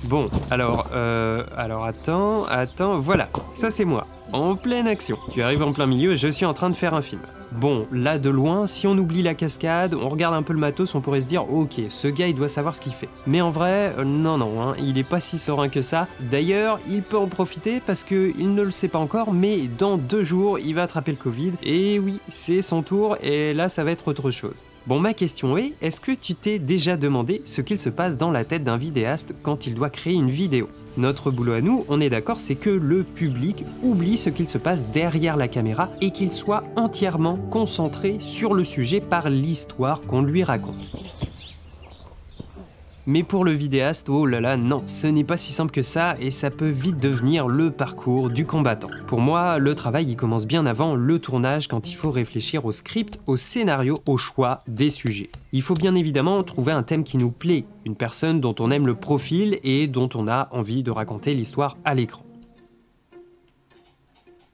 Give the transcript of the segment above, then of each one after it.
Bon, alors attends, voilà, ça c'est moi, en pleine action. Tu arrives en plein milieu et je suis en train de faire un film. Bon, là de loin, si on oublie la cascade, on regarde un peu le matos, on pourrait se dire ok, ce gars il doit savoir ce qu'il fait. Mais en vrai, non, il est pas si serein que ça. D'ailleurs, il peut en profiter parce qu'il ne le sait pas encore, mais dans 2 jours, il va attraper le Covid. Et oui, c'est son tour et là ça va être autre chose. Bon, ma question est-ce que tu t'es déjà demandé ce qu'il se passe dans la tête d'un vidéaste quand il doit créer une vidéo ? Notre boulot à nous, on est d'accord, c'est que le public oublie ce qu'il se passe derrière la caméra et qu'il soit entièrement concentré sur le sujet par l'histoire qu'on lui raconte. Mais pour le vidéaste, oh là là, non, ce n'est pas si simple que ça et ça peut vite devenir le parcours du combattant. Pour moi, le travail il commence bien avant le tournage quand il faut réfléchir au script, au scénario, au choix des sujets. Il faut bien évidemment trouver un thème qui nous plaît, une personne dont on aime le profil et dont on a envie de raconter l'histoire à l'écran.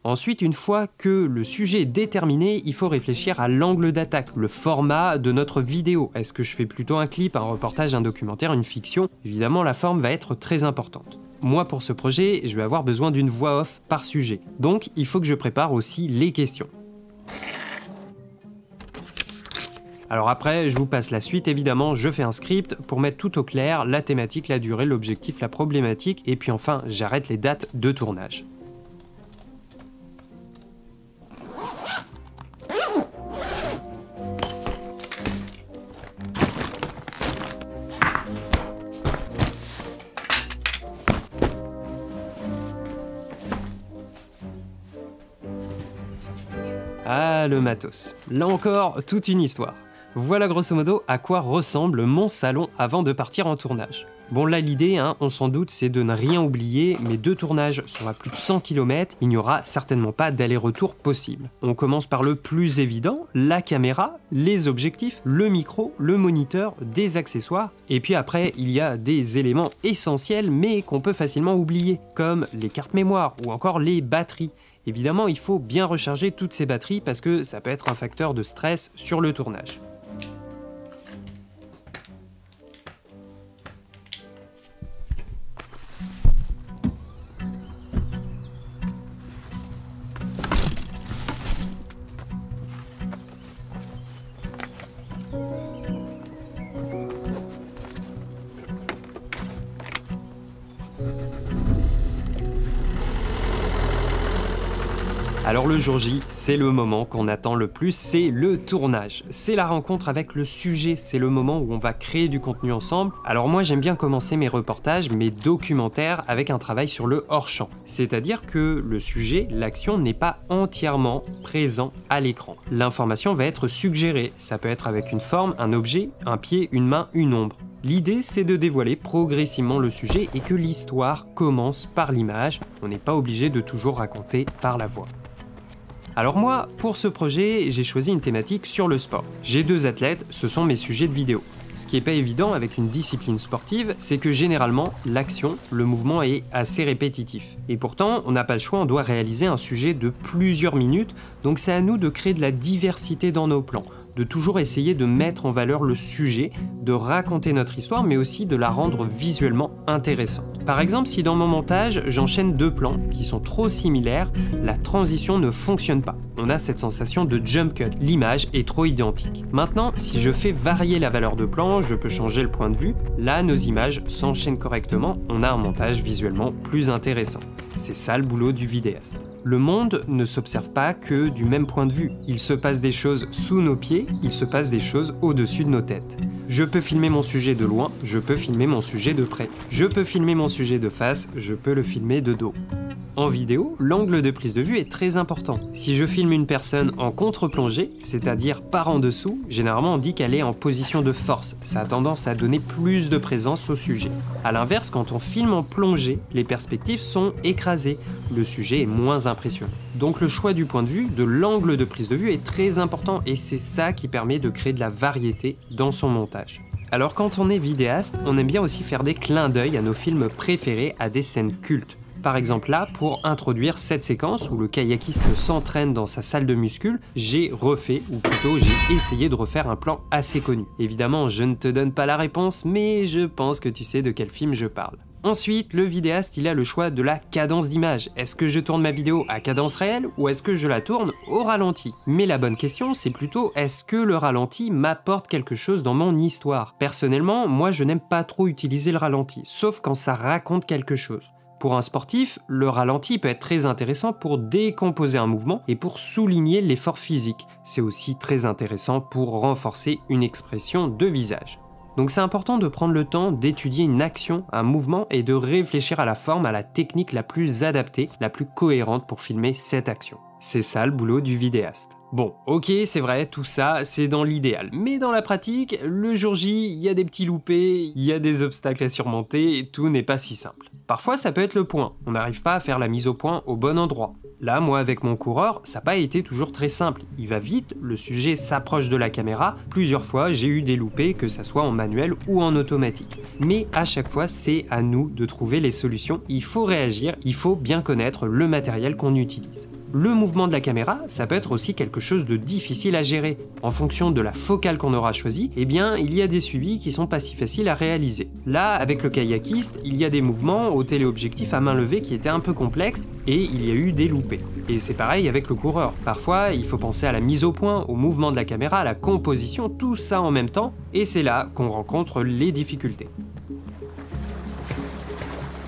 Ensuite, une fois que le sujet est déterminé, il faut réfléchir à l'angle d'attaque, le format de notre vidéo. Est-ce que je fais plutôt un clip, un reportage, un documentaire, une fiction ? Évidemment, la forme va être très importante. Moi, pour ce projet, je vais avoir besoin d'une voix off par sujet. Donc, il faut que je prépare aussi les questions. Alors après, je vous passe la suite, évidemment, je fais un script pour mettre tout au clair, la thématique, la durée, l'objectif, la problématique, et puis enfin, j'arrête les dates de tournage. Ah, le matos. Là encore, toute une histoire. Voilà grosso modo à quoi ressemble mon salon avant de partir en tournage. Bon là l'idée, on s'en doute, c'est de ne rien oublier, mais 2 tournages sur à plus de 100 km, il n'y aura certainement pas d'aller-retour possible. On commence par le plus évident, la caméra, les objectifs, le micro, le moniteur, des accessoires, et puis après il y a des éléments essentiels mais qu'on peut facilement oublier, comme les cartes mémoire ou encore les batteries. Évidemment, il faut bien recharger toutes ces batteries parce que ça peut être un facteur de stress sur le tournage. Alors le jour J, c'est le moment qu'on attend le plus, c'est le tournage. C'est la rencontre avec le sujet, c'est le moment où on va créer du contenu ensemble. Alors moi j'aime bien commencer mes reportages, mes documentaires avec un travail sur le hors-champ. C'est-à-dire que le sujet, l'action n'est pas entièrement présent à l'écran. L'information va être suggérée, ça peut être avec une forme, un objet, un pied, une main, une ombre. L'idée, c'est de dévoiler progressivement le sujet et que l'histoire commence par l'image. On n'est pas obligé de toujours raconter par la voix. Alors moi, pour ce projet, j'ai choisi une thématique sur le sport. J'ai 2 athlètes, ce sont mes sujets de vidéo. Ce qui n'est pas évident avec une discipline sportive, c'est que généralement, l'action, le mouvement est assez répétitif. Et pourtant, on n'a pas le choix, on doit réaliser un sujet de plusieurs minutes, donc c'est à nous de créer de la diversité dans nos plans, de toujours essayer de mettre en valeur le sujet, de raconter notre histoire, mais aussi de la rendre visuellement intéressante. Par exemple, si dans mon montage, j'enchaîne 2 plans qui sont trop similaires, la transition ne fonctionne pas. On a cette sensation de jump cut, l'image est trop identique. Maintenant, si je fais varier la valeur de plan, je peux changer le point de vue, là nos images s'enchaînent correctement, on a un montage visuellement plus intéressant. C'est ça le boulot du vidéaste. Le monde ne s'observe pas que du même point de vue. Il se passe des choses sous nos pieds, il se passe des choses au-dessus de nos têtes. Je peux filmer mon sujet de loin, je peux filmer mon sujet de près. Je peux filmer mon sujet de face, je peux le filmer de dos. En vidéo, l'angle de prise de vue est très important. Si je filme une personne en contre-plongée, c'est-à-dire par en dessous, généralement on dit qu'elle est en position de force. Ça a tendance à donner plus de présence au sujet. A l'inverse, quand on filme en plongée, les perspectives sont écrasées. Le sujet est moins impressionnant. Donc le choix du point de vue, de l'angle de prise de vue est très important et c'est ça qui permet de créer de la variété dans son montage. Alors quand on est vidéaste, on aime bien aussi faire des clins d'œil à nos films préférés, à des scènes cultes. Par exemple là, pour introduire cette séquence où le kayakiste s'entraîne dans sa salle de muscu, j'ai refait, ou plutôt j'ai essayé de refaire un plan assez connu. Évidemment, je ne te donne pas la réponse, mais je pense que tu sais de quel film je parle. Ensuite, le vidéaste, il a le choix de la cadence d'image. Est-ce que je tourne ma vidéo à cadence réelle ou est-ce que je la tourne au ralenti? Mais la bonne question, c'est plutôt est-ce que le ralenti m'apporte quelque chose dans mon histoire? Personnellement, moi je n'aime pas trop utiliser le ralenti, sauf quand ça raconte quelque chose. Pour un sportif, le ralenti peut être très intéressant pour décomposer un mouvement et pour souligner l'effort physique. C'est aussi très intéressant pour renforcer une expression de visage. Donc c'est important de prendre le temps d'étudier une action, un mouvement et de réfléchir à la forme, à la technique la plus adaptée, la plus cohérente pour filmer cette action. C'est ça le boulot du vidéaste. Bon, ok, c'est vrai, tout ça, c'est dans l'idéal. Mais dans la pratique, le jour J, il y a des petits loupés, il y a des obstacles à surmonter, et tout n'est pas si simple. Parfois, ça peut être le point. On n'arrive pas à faire la mise au point au bon endroit. Là, moi, avec mon coureur, ça n'a pas été toujours très simple. Il va vite, le sujet s'approche de la caméra. Plusieurs fois, j'ai eu des loupés, que ça soit en manuel ou en automatique. Mais à chaque fois, c'est à nous de trouver les solutions. Il faut réagir, il faut bien connaître le matériel qu'on utilise. Le mouvement de la caméra, ça peut être aussi quelque chose de difficile à gérer. En fonction de la focale qu'on aura choisie, eh bien, il y a des suivis qui sont pas si faciles à réaliser. Là, avec le kayakiste, il y a des mouvements au téléobjectif à main levée qui étaient un peu complexes et il y a eu des loupés. Et c'est pareil avec le coureur. Parfois, il faut penser à la mise au point, au mouvement de la caméra, à la composition, tout ça en même temps, et c'est là qu'on rencontre les difficultés.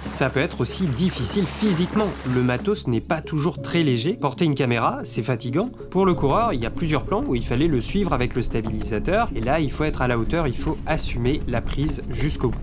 Ça peut être aussi difficile physiquement. Le matos n'est pas toujours très léger. Porter une caméra, c'est fatigant. Pour le coureur, il y a plusieurs plans où il fallait le suivre avec le stabilisateur. Et là, il faut être à la hauteur, il faut assumer la prise jusqu'au bout.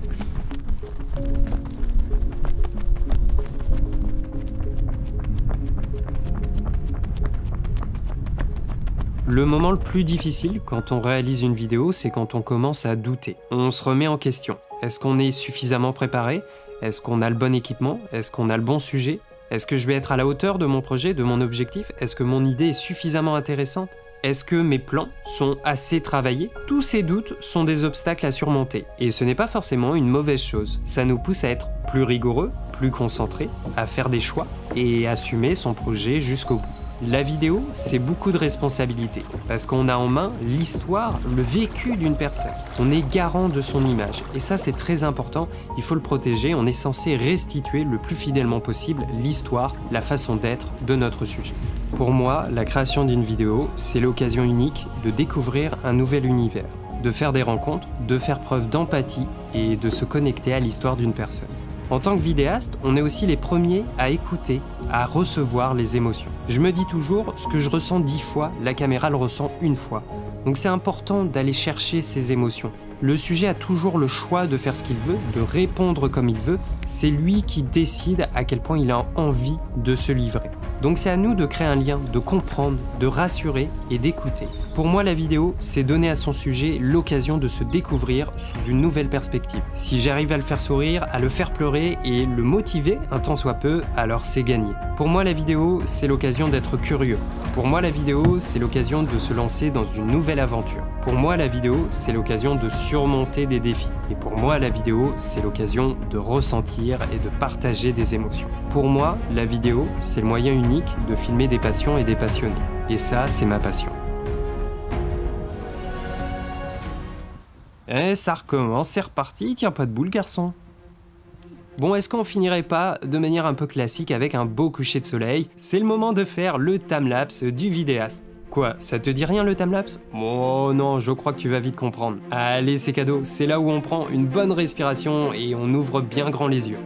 Le moment le plus difficile quand on réalise une vidéo, c'est quand on commence à douter. On se remet en question. Est-ce qu'on est suffisamment préparé ? Est-ce qu'on a le bon équipement? Est-ce qu'on a le bon sujet? Est-ce que je vais être à la hauteur de mon projet, de mon objectif? Est-ce que mon idée est suffisamment intéressante? Est-ce que mes plans sont assez travaillés? Tous ces doutes sont des obstacles à surmonter. Et ce n'est pas forcément une mauvaise chose. Ça nous pousse à être plus rigoureux, plus concentré, à faire des choix et assumer son projet jusqu'au bout. La vidéo, c'est beaucoup de responsabilité, parce qu'on a en main l'histoire, le vécu d'une personne. On est garant de son image, et ça c'est très important, il faut le protéger, on est censé restituer le plus fidèlement possible l'histoire, la façon d'être de notre sujet. Pour moi, la création d'une vidéo, c'est l'occasion unique de découvrir un nouvel univers, de faire des rencontres, de faire preuve d'empathie et de se connecter à l'histoire d'une personne. En tant que vidéaste, on est aussi les premiers à écouter, à recevoir les émotions. Je me dis toujours, ce que je ressens 10 fois, la caméra le ressent une fois. Donc c'est important d'aller chercher ces émotions. Le sujet a toujours le choix de faire ce qu'il veut, de répondre comme il veut. C'est lui qui décide à quel point il a envie de se livrer. Donc c'est à nous de créer un lien, de comprendre, de rassurer et d'écouter. Pour moi, la vidéo, c'est donner à son sujet l'occasion de se découvrir sous une nouvelle perspective. Si j'arrive à le faire sourire, à le faire pleurer et le motiver, un tant soit peu, alors c'est gagné. Pour moi, la vidéo, c'est l'occasion d'être curieux. Pour moi, la vidéo, c'est l'occasion de se lancer dans une nouvelle aventure. Pour moi, la vidéo, c'est l'occasion de surmonter des défis. Et pour moi, la vidéo, c'est l'occasion de ressentir et de partager des émotions. Pour moi, la vidéo, c'est le moyen unique de filmer des passions et des passionnés. Et ça, c'est ma passion. Eh, ça recommence, c'est reparti, tiens pas de boule, garçon. Bon, est-ce qu'on finirait pas de manière un peu classique avec un beau coucher de soleil? C'est le moment de faire le timelapse du vidéaste. Quoi, ça te dit rien le timelapse? Oh non, je crois que tu vas vite comprendre. Allez, c'est cadeau, c'est là où on prend une bonne respiration et on ouvre bien grand les yeux.